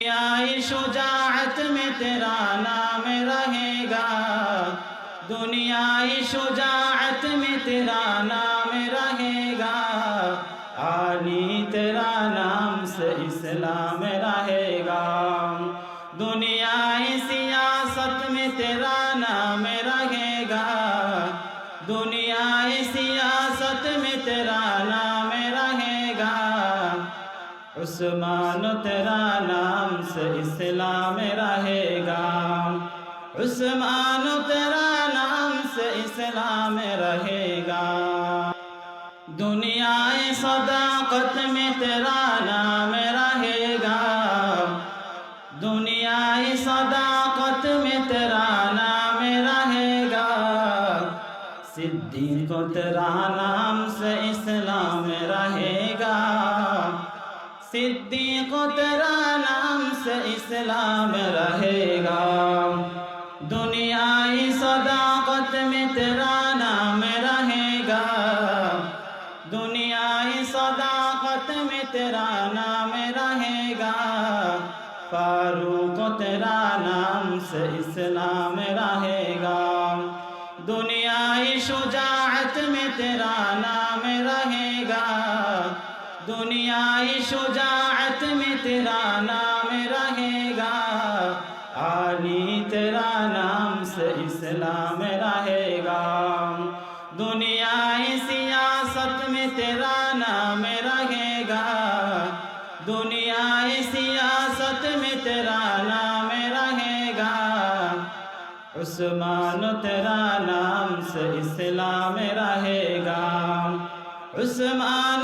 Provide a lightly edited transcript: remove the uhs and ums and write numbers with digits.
دنیائی شجاعت میں تیرا نام رہے گا، دنیائی شجاعت میں تیرا نام رہے گا، عالی تیرا نام سے اسلام رہے گا، دنیائی سیاست میں تیرا نام رہے گا، دنیائی سیاست میں تیرا نام رہے گا، عثمان تیرا نام سے اسلام رہے گا، عثمان تیرا نام سے اسلام رہے گا، دنیائے صداقت میں تیرا نام رہے گا، دنیائے صداقت میں تیرا نام رہے گا، صدیق تیرا نام سے اسلام رہے گا، صدیق تیرا نام سے اسلام رہے گا، دنیائی صداقت میں تیرا نام رہے گا، دنیائی صداقت میں تیرا نام رہے گا، فاروق تیرا نام سے اسلام رہے گا، دنیائی شجاعت میں تیرا نام رہے گا، دنیائی شجاعت میں تیرا نام رہے گا، عالی تیرا نام سے اسلام رہے گا، دنیائی سیاست میں تیرا نام رہے گا، دنیائی سیاست میں تیرا نام رہے گا، عثمان تیرا نام سے اسلام رہے گا، عثمان